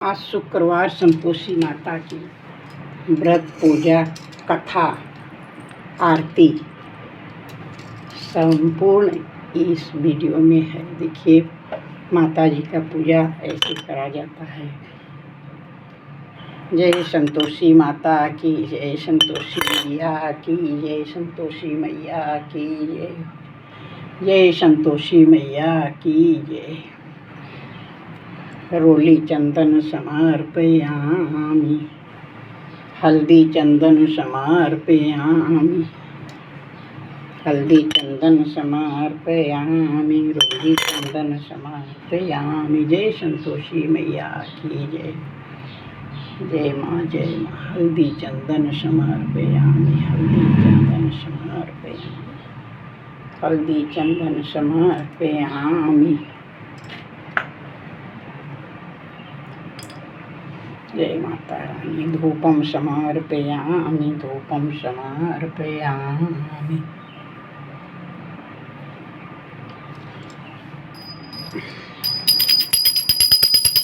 आज शुक्रवार संतोषी माता की व्रत पूजा कथा आरती संपूर्ण इस वीडियो में है। देखिए माता जी का पूजा ऐसे करा जाता है। जय संतोषी माता की जय, संतोषी मैया की जय, संतोषी मैया की जय, जय संतोषी मैया की जय। रोली चंदन समर्पयामि, हल्दी चंदन समर्पयामि, हल्दी चंदन समर्पयामि, रोली चंदन समर्पयामि। जय संतोषी मैया की जय, जय माँ जय माँ। हल्दी चंदन समर्पयामि, हल्दी चंदन समर्पयामि, हल्दी चंदन समर्पयामि। जय माता रानी। धूपम समर्पयामि, धूपम समर्पयामि।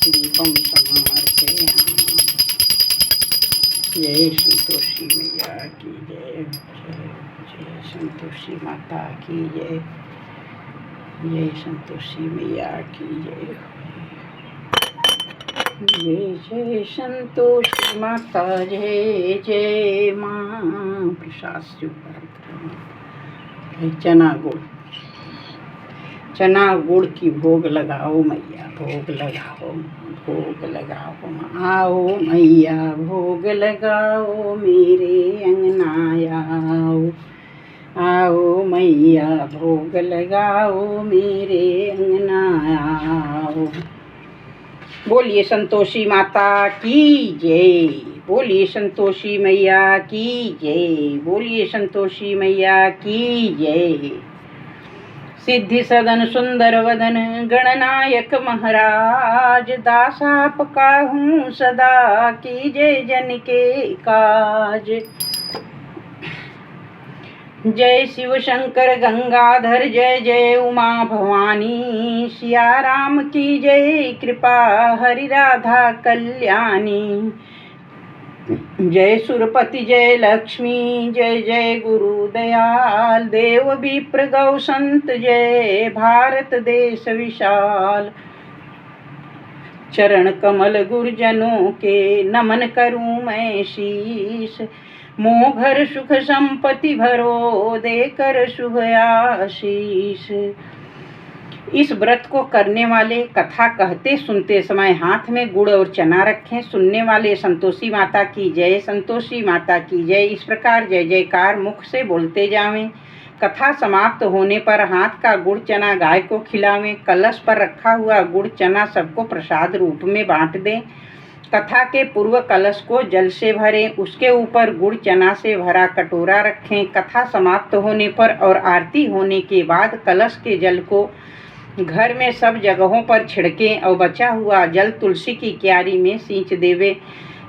दीपम समर्पयामि। जय संतोषी मैया की जय, जय संतोषी माता की जय, जय संतोषी मैया की जय, जय जय संतोषी माता जय जय माँ। प्रसाद स्वीकार करो। चना गुड़ की भोग लगाओ मैया, भोग लगाओ, भोग लगाओ। आओ मैया भोग लगाओ, मेरे अंगना आओ, आओ मैया भोग लगाओ, मेरे अंगना आओ। बोलिए संतोषी माता की जय, बोलिए संतोषी मैया की जय, बोलिए संतोषी मैया की जय। सिद्धि सदन सुंदर वदन गणनायक महाराज, दास आपका हूँ सदा की जय जन के काज। जय शिव शंकर गंगाधर जय जय उमा भवानी, सिया राम की जय कृपा हरि राधा कल्याणी। जय सुरपति जय लक्ष्मी जय जय गुरु दयाल, देव विप्र गौ संत जय भारत देश विशाल। चरण कमल गुरुजनों के नमन करूं मैं शीश, मोह घर सुख संपत्ति भरो देकर शुभ आशीष। इस व्रत को करने वाले कथा कहते सुनते समय हाथ में गुड़ और चना रखें। सुनने वाले संतोषी माता की जय, संतोषी माता की जय इस प्रकार जय जयकार मुख से बोलते जावें। कथा समाप्त होने पर हाथ का गुड़ चना गाय को खिलावें। कलश पर रखा हुआ गुड़ चना सबको प्रसाद रूप में बांट दें। कथा के पूर्व कलश को जल से भरें, उसके ऊपर गुड़ चना से भरा कटोरा रखें। कथा समाप्त होने पर और आरती होने के बाद कलश के जल को घर में सब जगहों पर छिड़कें और बचा हुआ जल तुलसी की क्यारी में सींच देवे।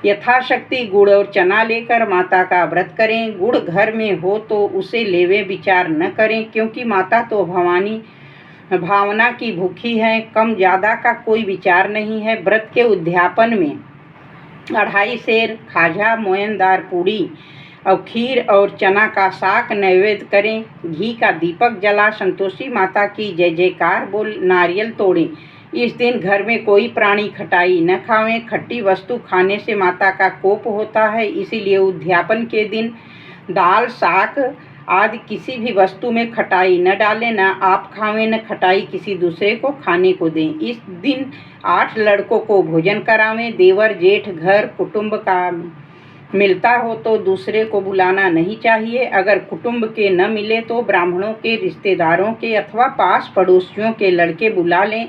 यथाशक्ति गुड़ और चना लेकर माता का व्रत करें। गुड़ घर में हो तो उसे लेवे विचार न करें, क्योंकि माता तो भवानी भावना की भूखी है। कम ज्यादा का कोई विचार नहीं है। व्रत के उद्यापन में 2.5 सेर खाजा मोयनदार पूड़ी और खीर और चना का साग नैवेद्य करें। घी का दीपक जला संतोषी माता की जय जयकार बोल नारियल तोड़ें। इस दिन घर में कोई प्राणी खटाई न खावें। खट्टी वस्तु खाने से माता का कोप होता है, इसीलिए उद्यापन के दिन दाल साग आदि किसी भी वस्तु में खटाई न डालें। न आप खावें न खटाई किसी दूसरे को खाने को दें। इस दिन 8 लड़कों को भोजन करावें। देवर जेठ घर कुटुंब का मिलता हो तो दूसरे को बुलाना नहीं चाहिए। अगर कुटुंब के न मिले तो ब्राह्मणों के, रिश्तेदारों के अथवा पास पड़ोसियों के लड़के बुला लें।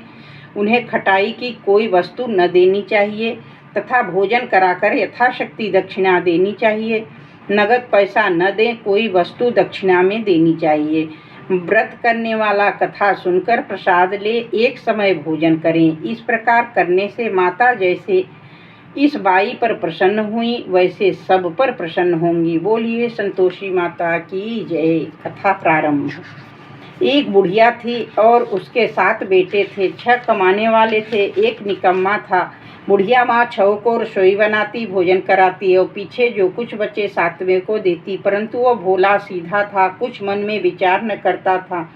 उन्हें खटाई की कोई वस्तु न देनी चाहिए तथा भोजन कराकर यथाशक्ति दक्षिणा देनी चाहिए। नगद पैसा न दें, कोई वस्तु दक्षिणा में देनी चाहिए। व्रत करने वाला कथा सुनकर प्रसाद ले, एक समय भोजन करें। इस प्रकार करने से माता जैसे इस बाई पर प्रसन्न हुई वैसे सब पर प्रसन्न होंगी। बोलिए संतोषी माता की जय। कथा प्रारंभ। एक बुढ़िया थी और उसके 7 बेटे थे। 6 कमाने वाले थे, एक निकम्मा था। बुढ़िया माँ 6 को रसोई बनाती, भोजन कराती और पीछे जो कुछ बचे 7वें को देती, परंतु वह भोला सीधा था, कुछ मन में विचार न करता था।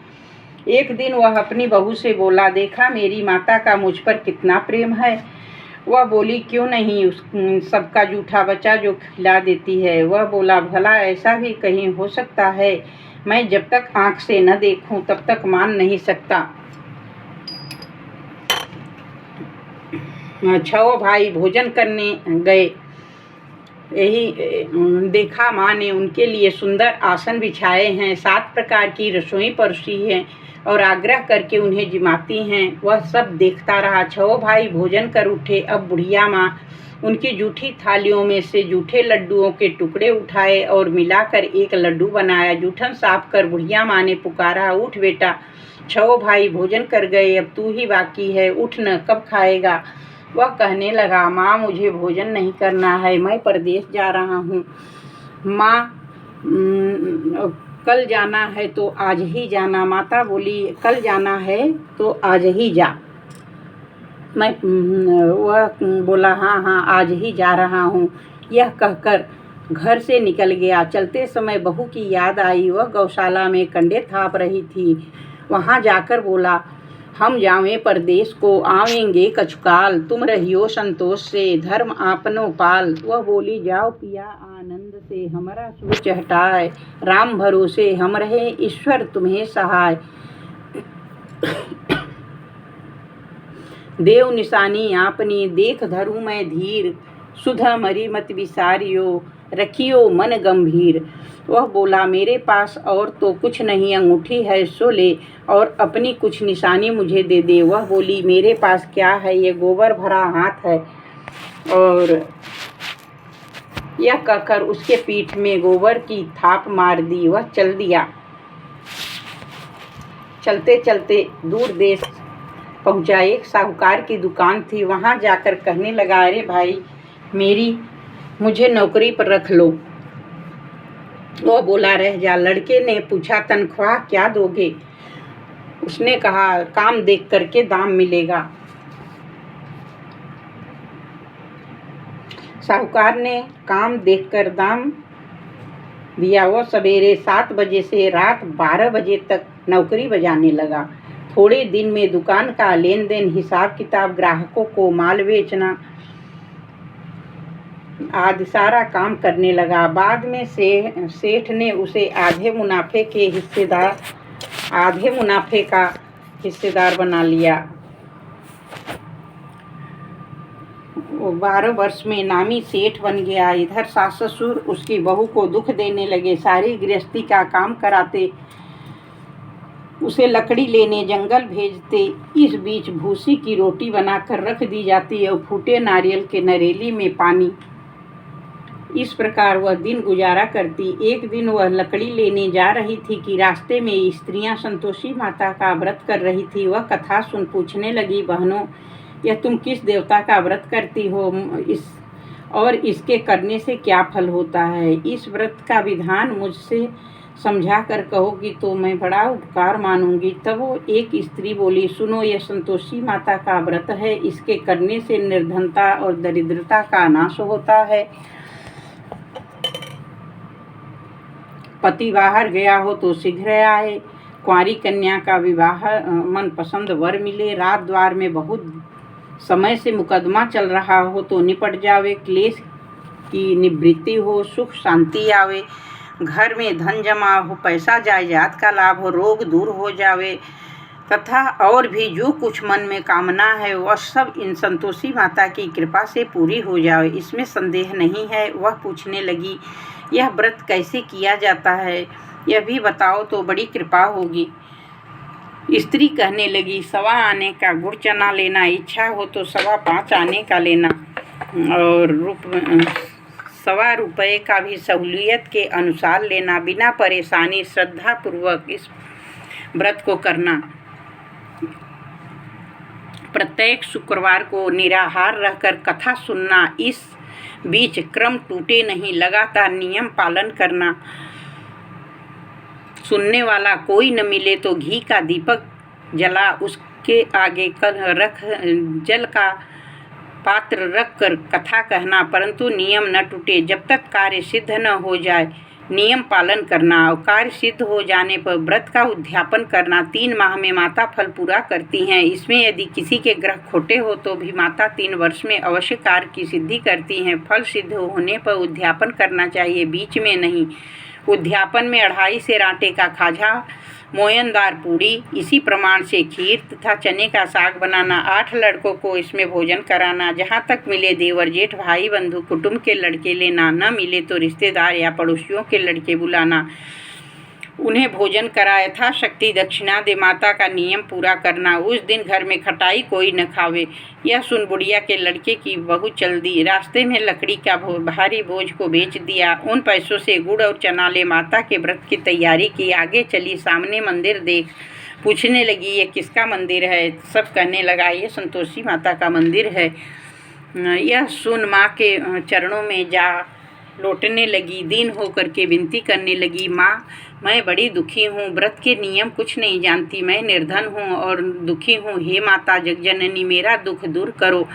एक दिन वह अपनी बहू से बोला, देखा मेरी माता का मुझ पर कितना प्रेम है। वह बोली, क्यों नहीं, उस सबका जूठा बचा जो खिला देती है। वह बोला, भला ऐसा भी कहीं हो सकता है? मैं जब तक आंख से न देखूं तब तक मान नहीं सकता। 6 भाई भोजन करने गए। यही देखा माँ ने उनके लिए सुंदर आसन बिछाए हैं, 7 प्रकार की रसोई परोसी है और आग्रह करके उन्हें जिमाती हैं। वह सब देखता रहा। 6 भाई भोजन कर उठे। अब बुढ़िया माँ उनकी जूठी थालियों में से जूठे लड्डुओं के टुकड़े उठाए और मिलाकर एक लड्डू बनाया। जूठन साफ कर बुढ़िया माँ ने पुकारा, उठ बेटा, 6 भाई भोजन कर गए, अब तू ही बाकी है, उठ न, कब खाएगा? वह कहने लगा, माँ मुझे भोजन नहीं करना है, मैं परदेश जा रहा हूँ। माँ, कल जाना है तो आज ही जाना। माता बोली, कल जाना है तो आज ही जा। वह बोला, हाँ हाँ आज ही जा रहा हूँ। यह कहकर घर से निकल गया। चलते समय बहू की याद आई। वह गौशाला में कंडे थाप रही थी। वहाँ जाकर बोला, हम जावें परदेश को, आवेंगे कछुकाल, तुम रहियो संतोष से, धर्म आपनो पाल। वह बोली, जाओ पिया आनंद से, हमारा सोच हटाए, राम भरोसे हम रहे, ईश्वर तुम्हें सहाय। देव निशानी आपनी, देख धरू मैं धीर, सुधा मरी मत विसारियो, रखियो मन गंभीर। वह बोला, मेरे पास और तो कुछ नहीं, अंगूठी है सो ले और अपनी कुछ निशानी मुझे दे दे। वह बोली, मेरे पास क्या है, ये गोबर भरा हाथ है। और यह कहकर उसके पीठ में गोबर की थाप मार दी। वह चल दिया। चलते चलते दूर देश पहुंचा। एक साहूकार की दुकान थी। वहां जाकर कहने लगा, अरे भाई, मुझे नौकरी पर रख लो। वह बोला, रह जा। लड़के ने पूछा, तनख्वाह क्या दोगे? उसने कहा, काम देख करके दाम मिलेगा। साहूकार ने काम देखकर दाम दिया। वह सवेरे 7 बजे से रात 12 बजे तक नौकरी बजाने लगा। थोड़े दिन में दुकान का लेन देन, हिसाब किताब, ग्राहकों को माल बेचना आदि सारा काम करने लगा। बाद में सेठ ने उसे आधे मुनाफे का हिस्सेदार बना लिया। वो 12 वर्ष में नामी सेठ बन गया। इधर सास ससुर उसकी बहू को दुख देने लगे, सारी गृहस्थी का काम कराते, उसे लकड़ी लेने जंगल भेजते। इस बीच भूसी की रोटी बनाकर रख दी जाती और फूटे नारियल के नरेली में पानी। इस प्रकार वह दिन गुजारा करती। एक दिन वह लकड़ी लेने जा रही थी कि रास्ते में स्त्रियां संतोषी माता का व्रत कर रही थी। वह कथा सुन पूछने लगी, बहनों, यह तुम किस देवता का व्रत करती हो और इसके करने से क्या फल होता है? इस व्रत का विधान मुझसे समझा कर कहोगी तो मैं बड़ा उपकार मानूंगी। तब वो एक स्त्री बोली, सुनो, यह संतोषी माता का व्रत है, इसके करने से निर्धनता और दरिद्रता का नाश होता है। पति बाहर गया हो तो शीघ्र आए, कुंवारी कन्या का विवाह, मनपसंद वर मिले, रात द्वार में बहुत समय से मुकदमा चल रहा हो तो निपट जावे, क्लेश की निवृत्ति हो, सुख शांति आवे, घर में धन जमा हो, पैसा जायदाद का लाभ हो, रोग दूर हो जावे तथा और भी जो कुछ मन में कामना है वह सब इन संतोषी माता की कृपा से पूरी हो जाए, इसमें संदेह नहीं है। वह पूछने लगी, यह व्रत कैसे किया जाता है, यह भी बताओ तो बड़ी कृपा होगी। स्त्री कहने लगी, 1.25 आने का गुड़ चना लेना, इच्छा हो तो 5.25 आने का लेना और 1.25 रुपये का भी सहूलियत के अनुसार लेना, बिना परेशानी श्रद्धा पूर्वक इस व्रत को करना। प्रत्येक शुक्रवार को निराहार रहकर कथा सुनना, इस बीच क्रम टूटे नहीं, लगातार नियम पालन करना। सुनने वाला कोई न मिले तो घी का दीपक जला उसके आगे रख जल का पात्र रख कर कथा कहना, परंतु नियम न टूटे जब तक कार्य सिद्ध न हो जाए। नियम पालन करना और कार्य सिद्ध हो जाने पर व्रत का उद्यापन करना। 3 माह में माता फल पूरा करती हैं। इसमें यदि किसी के ग्रह खोटे हो तो भी माता 3 वर्ष में अवश्य कार्य की सिद्धि करती हैं। फल सिद्ध होने पर उद्यापन करना चाहिए, बीच में नहीं। उद्यापन में 2.5 सेर आटे का खाजा, मोयनदार पूड़ी, इसी प्रमाण से खीर तथा चने का साग बनाना। 8 लड़कों को इसमें भोजन कराना। जहाँ तक मिले देवर जेठ भाई बंधु कुटुंब के लड़के लेना, न मिले तो रिश्तेदार या पड़ोसियों के लड़के बुलाना, उन्हें भोजन करा यथाशक्ति दक्षिणा दे। माता का नियम पूरा करना। उस दिन घर में खटाई कोई न खावे। यह सुन बुढ़िया के लड़के की बहू चल दी। रास्ते में लकड़ी का भारी बोझ को बेच दिया। उन पैसों से गुड़ और चना ले माता के व्रत की तैयारी की। आगे चली, सामने मंदिर देख पूछने लगी, ये किसका मंदिर है? सब कहने लगा, ये संतोषी माता का मंदिर है। यह सुन माँ के चरणों में जा लौटने लगी। दीन होकर के विनती करने लगी, माँ मैं बड़ी दुखी हूँ, व्रत के नियम कुछ नहीं जानती, मैं निर्धन हूँ और दुखी हूँ। हे माता जगजननी, मेरा दुख दूर करो,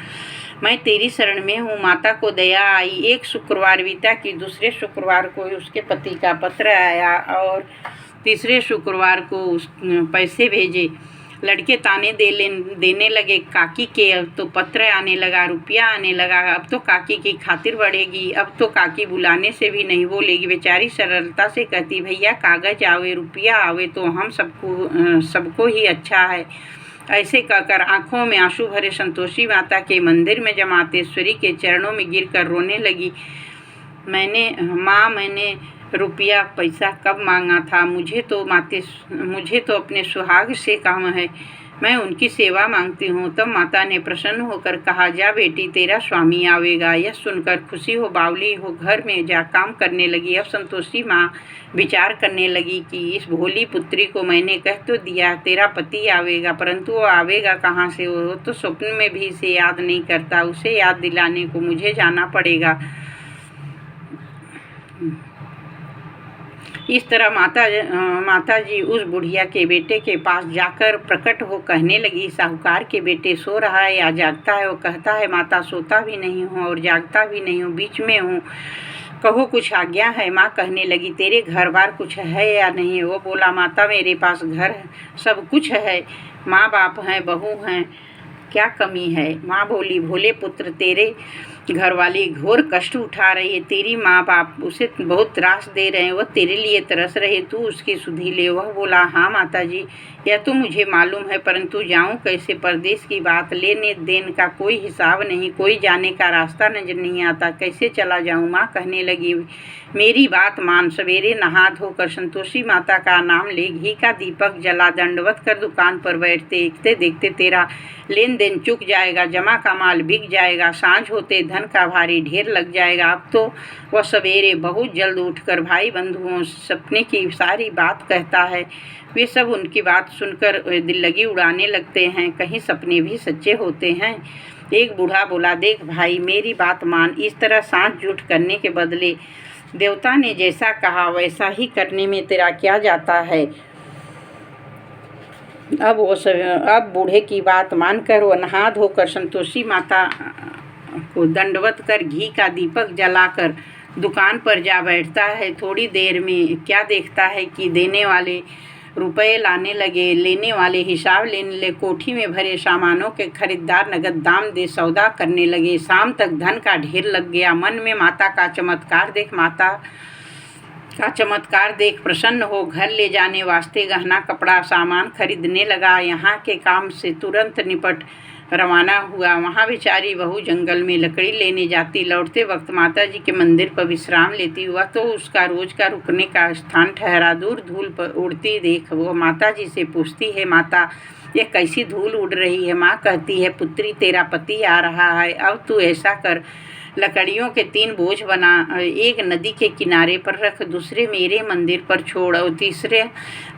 मैं तेरी शरण में हूँ। माता को दया आई। एक शुक्रवार बीता कि दूसरे शुक्रवार को उसके पति का पत्र आया और तीसरे शुक्रवार को पैसे भेजे। लड़के ताने देने लगे काकी के। अब तो पत्र आने लगा, रुपया आने लगा। अब तो काकी की खातिर बढ़ेगी, अब तो काकी बुलाने से भी नहीं बोलेगी। बेचारी सरलता से कहती, भैया कागज आवे रुपया आवे तो हम सबको ही अच्छा है। ऐसे कहकर आंखों में आंसू भरे संतोषी माता के मंदिर में जमातेश्वरी के चरणों में गिरकर रोने लगी। मैंने रुपया पैसा कब मांगा था? मुझे तो अपने सुहाग से काम है, मैं उनकी सेवा मांगती हूँ। तब माता ने प्रसन्न होकर कहा, जा बेटी, तेरा स्वामी आवेगा। यह सुनकर खुशी हो बावली हो घर में जा काम करने लगी। अब संतोषी माँ विचार करने लगी कि इस भोली पुत्री को मैंने कह तो दिया तेरा पति आवेगा, परंतु वो आवेगा कहाँ से? वो तो स्वप्न में भी इसे याद नहीं करता। उसे याद दिलाने को मुझे जाना पड़ेगा। इस तरह माता जी उस बुढ़िया के बेटे के पास जाकर प्रकट हो कहने लगी, साहूकार के बेटे सो रहा है या जागता है? वो कहता है, माता सोता भी नहीं हूँ और जागता भी नहीं हूँ, बीच में हूँ, कहो कुछ आज्ञा है। माँ कहने लगी, तेरे घर बार कुछ है या नहीं? वो बोला, माता मेरे पास घर सब कुछ है, माँ बाप हैं, बहू हैं, क्या कमी है? माँ बोली, भोले पुत्र, तेरे घरवाली घोर कष्ट उठा रही है, तेरी माँ बाप उसे बहुत त्रास दे रहे हैं, वह तेरे लिए तरस रहे, तू उसकी सुधि ले। वह बोला, हाँ माता जी, यह तो मुझे मालूम है, परंतु जाऊँ कैसे? परदेश की बात, लेने देन का कोई हिसाब नहीं, कोई जाने का रास्ता नजर नहीं आता, कैसे चला जाऊँ? माँ कहने लगी, मेरी बात मान, सवेरे नहा धोकर संतोषी माता का नाम ले, घी का दीपक जला, दंडवत कर दुकान पर बैठते, देखते देखते तेरा लेन देन चुक जाएगा, जमा का माल बिक जाएगा, सांझ होते धन का भारी ढेर लग जाएगा। अब तो वह सवेरे बहुत जल्द उठकर भाई बंधुओं सपने की सारी बात कहता है। वे सब उनकी बात सुनकर दिल लगी उड़ाने लगते हैं, कहीं सपने भी सच्चे होते हैं। एक बूढ़ा बोला, देख भाई, मेरी बात मान, इस तरह सांझ झूठ करने के बदले देवता ने जैसा कहा वैसा ही करने में तेरा क्या जाता है? अब बूढ़े की बात मानकर वो नहा धोकर संतोषी माता को दंडवत कर घी का दीपक जलाकर दुकान पर जा बैठता है। थोड़ी देर में क्या देखता है कि देने वाले रुपए लाने लगे, लेने वाले हिसाब लेने लगे, कोठी में भरे सामानों के खरीदार नगद दाम दे सौदा करने लगे। शाम तक धन का ढेर लग गया। मन में माता का चमत्कार देख प्रसन्न हो घर ले जाने वास्ते गहना कपड़ा सामान खरीदने लगा। यहाँ के काम से तुरंत निपट रवाना हुआ। वहाँ बेचारी बहू जंगल में लकड़ी लेने जाती, लौटते वक्त माता जी के मंदिर पर विश्राम लेती। हुआ तो उसका रोज का रुकने का स्थान ठहरा। दूर धूल पर उड़ती देख वो माता जी से पूछती है, माता ये कैसी धूल उड़ रही है? माँ कहती है, पुत्री तेरा पति आ रहा है, अब तू ऐसा कर, लकड़ियों के 3 बोझ बना, एक नदी के किनारे पर रख, दूसरे मेरे मंदिर पर छोड़ और तीसरे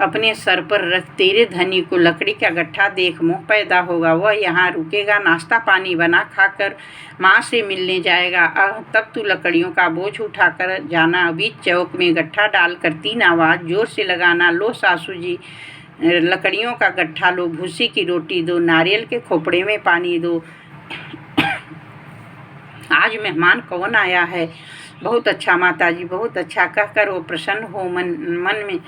अपने सर पर रख। तेरे धनी को लकड़ी का गट्ठा देख मोह पैदा होगा, वह यहाँ रुकेगा, नाश्ता पानी बना खाकर माँ से मिलने जाएगा। तब तू लकड़ियों का बोझ उठाकर जाना, बीच चौक में गट्ठा डालकर 3 आवाज़ जोर से लगाना, लो सासू जी लकड़ियों का गट्ठा लो, भूसी की रोटी दो, नारियल के खोपड़े में पानी दो। आज मेहमान कौन आया है? बहुत अच्छा माताजी, बहुत अच्छा, कहकर वो प्रसन्न हो मन में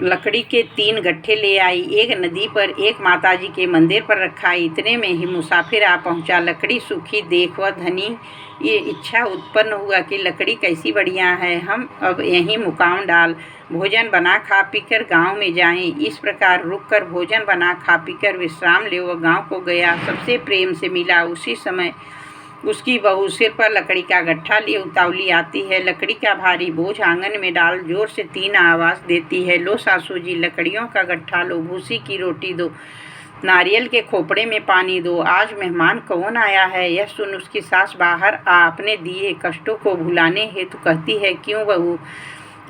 लकड़ी के 3 गट्ठे ले आई। एक नदी पर, एक माताजी के मंदिर पर रखा। इतने में ही मुसाफिर आ पहुंचा। लकड़ी सूखी देख वह धनी ये इच्छा उत्पन्न हुआ कि लकड़ी कैसी बढ़िया है, हम अब यहीं मुकाम डाल भोजन बना खा पीकर गांव में जाएं। इस प्रकार रुककर भोजन बना खा पीकर विश्राम ले वह गांव को गया। सबसे प्रेम से मिला। उसी समय उसकी बहू सिर पर लकड़ी का गट्ठा लिए उतावली आती है। लकड़ी का भारी बोझ आंगन में डाल जोर से 3 आवाज़ देती है, लो सासू जी लकड़ियों का गट्ठा लो, भूसी की रोटी दो, नारियल के खोपड़े में पानी दो। आज मेहमान कौन आया है? यह सुन उसकी सास बाहर आ अपने दिए कष्टों को भुलाने हेतु कहती है, क्यों बहू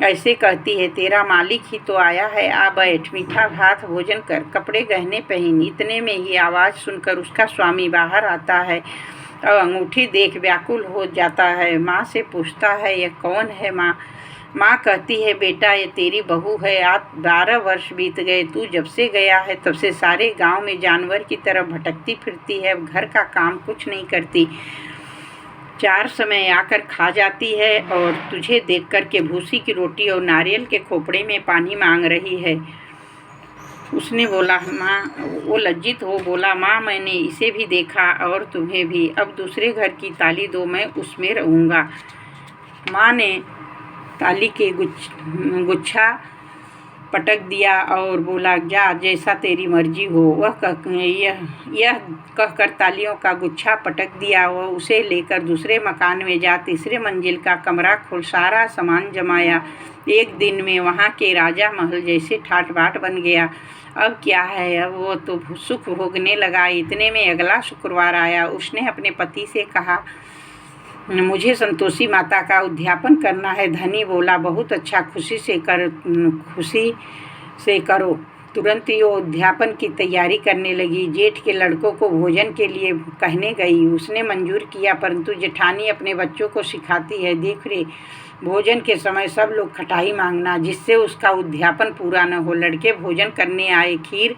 ऐसे कहती है? तेरा मालिक ही तो आया है, आ बैठ, मीठा भात भोजन कर, कपड़े गहने पहन। इतने में ही आवाज़ सुनकर उसका स्वामी बाहर आता है और अंगूठी देख व्याकुल हो जाता है। माँ से पूछता है, यह कौन है माँ? माँ कहती है, बेटा ये तेरी बहू है। आज 12 वर्ष बीत गए, तू जब से गया है तब से सारे गांव में जानवर की तरह भटकती फिरती है, घर का काम कुछ नहीं करती, 4 समय आकर खा जाती है और तुझे देख कर के भूसी की रोटी और नारियल के खोपड़े में पानी मांग रही है। उसने बोला, माँ, वो लज्जित हो बोला, माँ मैंने इसे भी देखा और तुम्हें भी, अब दूसरे घर की ताली दो, मैं उसमें रहूँगा। माँ ने ताली के गुच्छा पटक दिया और बोला, जा जैसा तेरी मर्जी हो। यह कहकर तालियों का गुच्छा पटक दिया। वह उसे लेकर दूसरे मकान में जा 3रे मंजिल का कमरा खोल सारा सामान जमाया। एक दिन में वहाँ के राजा महल जैसे ठाट बाट बन गया। अब क्या है, अब वो तो सुख भोगने लगा। इतने में अगला शुक्रवार आया। उसने अपने पति से कहा, मुझे संतोषी माता का उद्यापन करना है। धनी बोला, बहुत अच्छा, खुशी से करो। तुरंत ही वो उद्यापन की तैयारी करने लगी। जेठ के लड़कों को भोजन के लिए कहने गई। उसने मंजूर किया, परंतु जेठानी अपने बच्चों को सिखाती है, देख रे, भोजन के समय सब लोग खटाई मांगना, जिससे उसका उद्यापन पूरा न हो। लड़के भोजन करने आए, खीर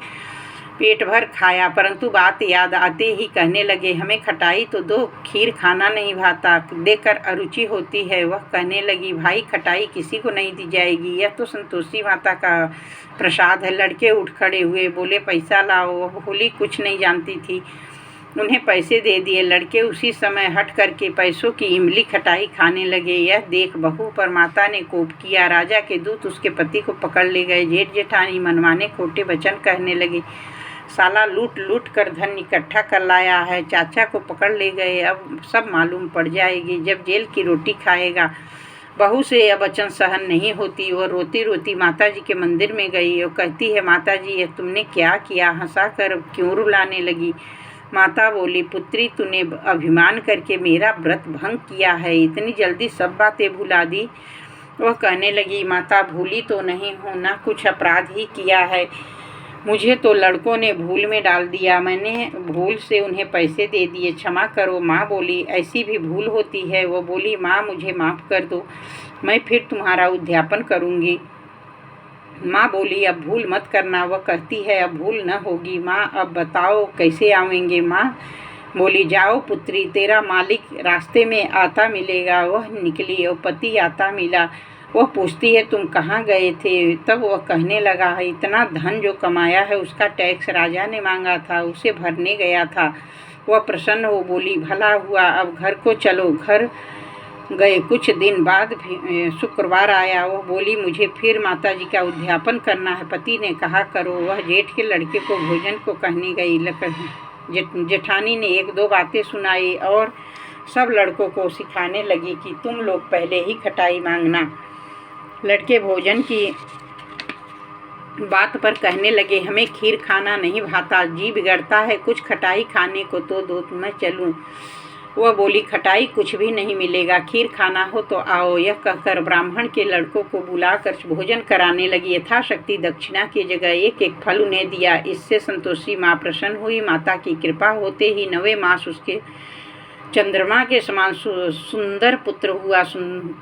पेट भर खाया, परंतु बात याद आते ही कहने लगे, हमें खटाई तो दो, खीर खाना नहीं भाता, देखकर अरुचि होती है। वह कहने लगी, भाई खटाई किसी को नहीं दी जाएगी, यह तो संतोषी माता का प्रसाद है। लड़के उठ खड़े हुए, बोले, पैसा लाओ। वह भोली कुछ नहीं जानती थी, उन्हें पैसे दे दिए। लड़के उसी समय हट करके पैसों की इमली खटाई खाने लगे। यह देख बहू पर माता ने कोप किया। राजा के दूत उसके पति को पकड़ ले गए। जेठ जेठानी मनमाने खोटे वचन कहने लगे, साला लूट लूट कर धन इकट्ठा कर लाया है, चाचा को पकड़ ले गए, अब सब मालूम पड़ जाएगी, जब जेल की रोटी खाएगा। बहू से यह वचन सहन नहीं होती। वह रोती रोती माताजी के मंदिर में गई और कहती है, माताजी यह तुमने क्या किया? हंसा कर क्यों रुलाने लगी? माता बोली, पुत्री तूने अभिमान करके मेरा व्रत भंग किया है, इतनी जल्दी सब बातें भुला दी। वह कहने लगी, माता भूली तो नहीं हूँ, ना कुछ अपराध ही किया है, मुझे तो लड़कों ने भूल में डाल दिया, मैंने भूल से उन्हें पैसे दे दिए, क्षमा करो। माँ बोली, ऐसी भी भूल होती है? वो बोली, माँ मुझे माफ़ कर दो, मैं फिर तुम्हारा उद्यापन करूँगी। माँ बोली, अब भूल मत करना। वह कहती है, अब भूल न होगी। माँ अब बताओ कैसे आवेंगे? माँ बोली, जाओ पुत्री, तेरा मालिक रास्ते में आता मिलेगा। वह निकली और पति आता मिला। वह पूछती है, तुम कहाँ गए थे? तब वह कहने लगा है, इतना धन जो कमाया है उसका टैक्स राजा ने मांगा था, उसे भरने गया था। वह प्रसन्न हो बोली, भला हुआ, अब घर को चलो। घर गए। कुछ दिन बाद शुक्रवार आया। वह बोली, मुझे फिर माताजी का उद्यापन करना है। पति ने कहा, करो। वह जेठ के लड़के को भोजन को कहने गई। जेठानी ने 1-2 बातें सुनाई और सब लड़कों को सिखाने लगी कि तुम लोग पहले ही खटाई मांगना। लड़के भोजन की बात पर कहने लगे, हमें खीर खाना नहीं भाता, जी बिगड़ता है, कुछ खटाई खाने को तो दो, मैं चलूँ। वह बोली, खटाई कुछ भी नहीं मिलेगा, खीर खाना हो तो आओ। यह कहकर ब्राह्मण के लड़कों को बुलाकर भोजन कराने लगी। यथाशक्ति दक्षिणा की जगह एक एक फल उन्हें दिया। इससे संतोषी माँ प्रसन्न हुई। माता की कृपा होते ही 9वें मास उसके चंद्रमा के समान सुंदर पुत्र हुआ।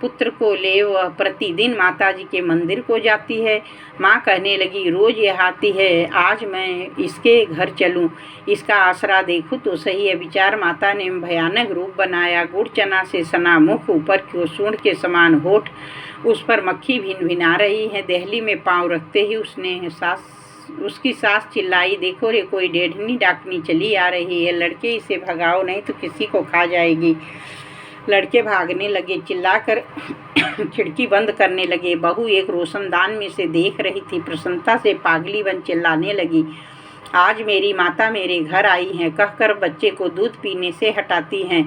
पुत्र को ले वह प्रतिदिन माता जी के मंदिर को जाती है। माँ कहने लगी, रोज यह आती है, आज मैं इसके घर चलूं, इसका आसरा देखूं तो सही है। विचार माता ने भयानक रूप बनाया। गुड़ चना से सना मुख, ऊपर की ओर सूंड के समान होठ, उस पर मक्खी भिन भिना रही है। देहली में पांव रखते ही उसकी सास चिल्लाई, देखो रे, कोई ढेढ़नी डाकनी चली आ रही है, लड़के इसे भगाओ नहीं तो किसी को खा जाएगी। लड़के भागने लगे, चिल्लाकर खिड़की बंद करने लगे। बहू एक रोशनदान में से देख रही थी। प्रसन्नता से पागली बन चिल्लाने लगी, आज मेरी माता मेरे घर आई हैं, कहकर बच्चे को दूध पीने से हटाती हैं।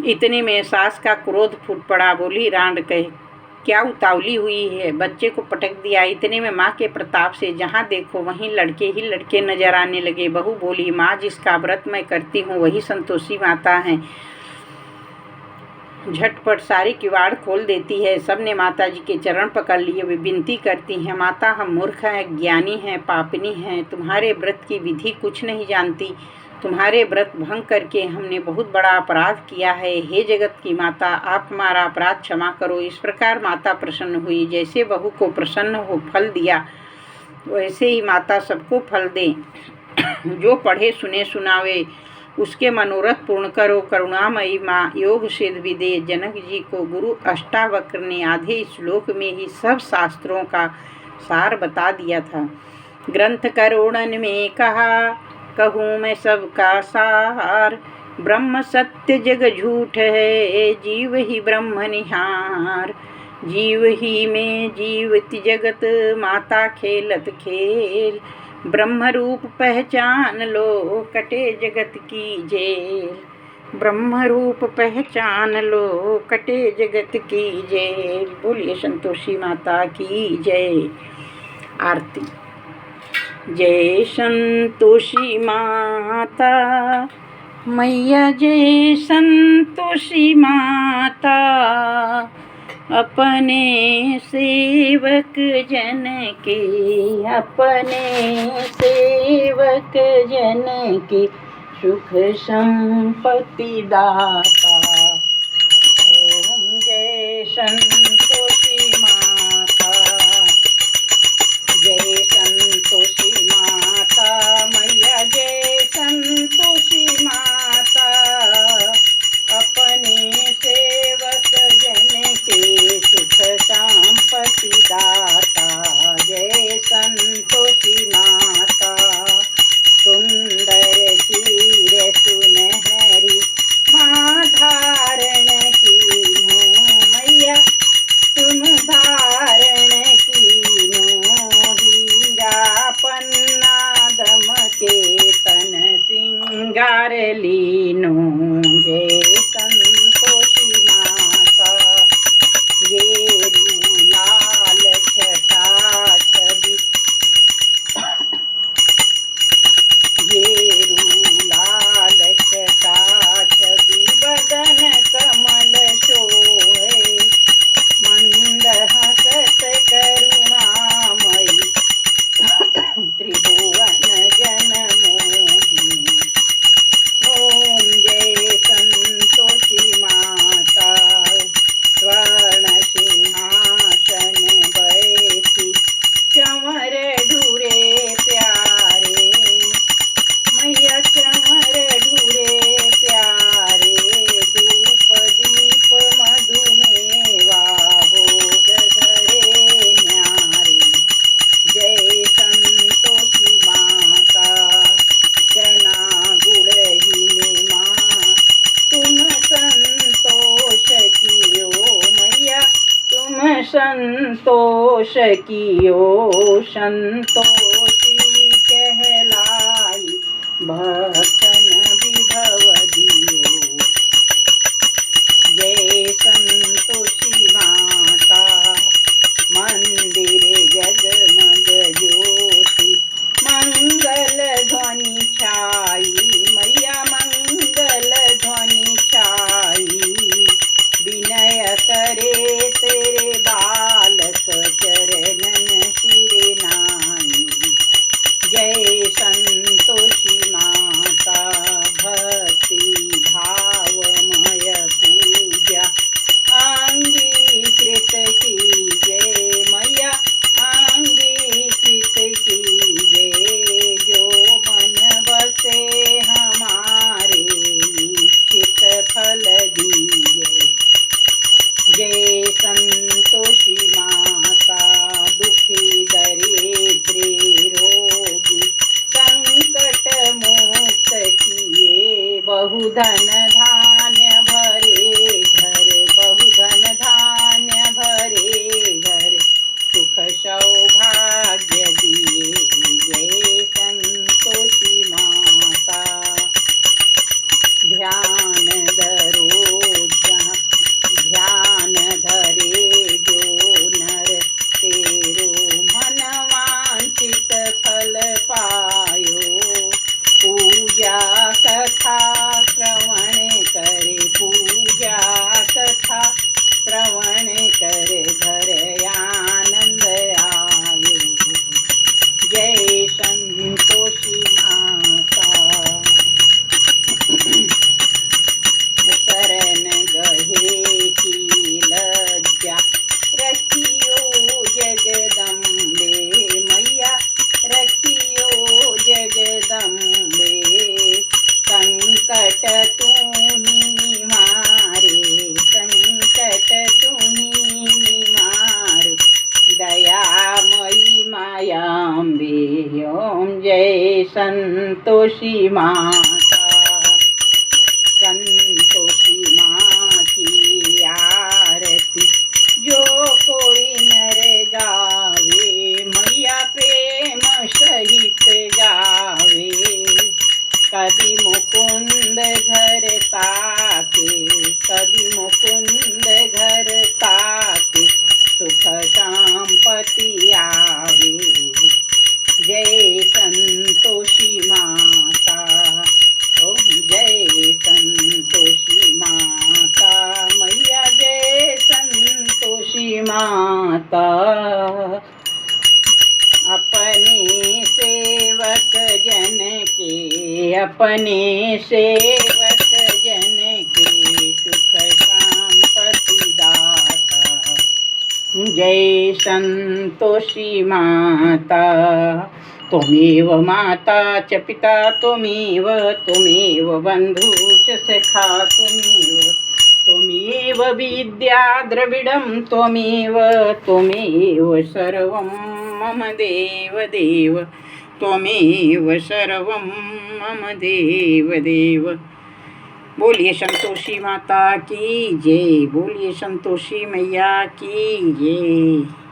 इतने में सास का क्रोध फूट पड़ा। बोली, रांड कह क्या उतावली हुई है, बच्चे को पटक दिया। इतने में माँ के प्रताप से जहाँ देखो वहीं लड़के ही लड़के नजर आने लगे। बहू बोली, माँ जिसका व्रत मैं करती हूँ वही संतोषी माता है। झटपट सारी किवाड़ खोल देती है। सबने माता जी के चरण पकड़ लिए। वे विनती करती हैं, माता हम मूर्ख हैं, ज्ञानी हैं, पापनी हैं, तुम्हारे व्रत की विधि कुछ नहीं जानती। तुम्हारे व्रत भंग करके हमने बहुत बड़ा अपराध किया है। हे जगत की माता, आप हमारा अपराध क्षमा करो। इस प्रकार माता प्रसन्न हुई। जैसे बहू को प्रसन्न हो फल दिया, वैसे ही माता सबको फल दे। जो पढ़े सुने सुनावे उसके मनोरथ पूर्ण करो। करुणामयी माँ योग सिद्ध विदे। जनक जी को गुरु अष्टावक्र ने आधे श्लोक में ही सब शास्त्रों का सार बता दिया था। ग्रंथ करोड़न में कहा, कहूँ मैं सबका सार। ब्रह्म सत्य जग झूठ है, जीव ही ब्रह्म निहार। जीव ही में जीवति जगत, माता खेलत खेल। ब्रह्म रूप पहचान लो, कटे जगत की जेल। ब्रह्म रूप पहचान लो, कटे जगत की जेल। बोलिए संतोषी माता की जय। आरती। जय संतोषी माता मैया, जय संतोषी माता। अपने सेवक जन के, अपने सेवक जन के सुख संपत्ति दाता। ओम जय संतोषी माता, जय संतोषी माता मैया, जय संतोषी माता। अपने सेवक जन के सुख संपत्ति दाता। जय संतोषी माता। सुंदर चीर सुनहरी माँ धारण कीन्हो, मैया तुम धारण कीन्हो। हीरा पन्ना दमके तन सिंगार लीनो। जय संतोषी माता। गेरू लाल छटा छवि, गेरू लाल छटा छवि, बदन कमल शोभे। मंद हसत करुणामयी, त्रिभुवन जन मोही। ओम जय संतोषी माता। स्वर्ण सिंहासन बैठी, चंवर ढूरे प्यारे। मैया चंवर ढूरे प्यारे। धूप दीप मधुमेवा, भोग धरे न्यारे। जय संतोषी माता। चना गुड़ ही में माँ तुम संतोष कियो, मैया तुम संतोष कियो। संतोषी कहलाई, भक्तन विभव दियो। जय संतोषी माता। मंदिर जगमग ज्योति, मंगल ध्वनि छाई। मैया मंगल ध्वनि बहुधन धान्य भरे घर, बहुधन धान्य भरे घर, सुख सौभाग्य दिए जय संतोषी माता। ध्यान धरो ध्यान धरे जो नर, तेरो मन वांछित फल पायो। पूजा कथा श्रवण करे, पूजा कथा श्रवण करे, घर आनंद आयो जय संतोषी माता। शरण गहे की लज्जा रखियो जगदम्बे मैया, रखियो जगदम्बे। संकट तुम्हीं निवारे, संकट तुम्हीं निवारो, दयामयी मायाम्बे। ओम जय संतोषी माता। संतोषी माँ की आरती जो कोई नर गावे, मैया प्रेम सहित गावे। कभी मुकुंद घर ताके, कभी मुकुंद घर ताके, सुख संपत्ति आवे जय संतोषी माता। ओम जय संतोषी माता मैया, जय संतोषी माता। अपने सेवक जन के, अपने सेवक जन के, सुख संपत्ति दाता जय संतोषी माता। त्वमेव माता च पिता त्वमेव, त्वमेव बन्धु च सखा त्वमेव, त्वमेव विद्या द्रविडं त्वमेव, त्वमेव सर्वं मम देव देव, त्वमेव सर्वं मम देव देव। बोलिए संतोषी माता की जय, बोलिए संतोषी मैया की जय।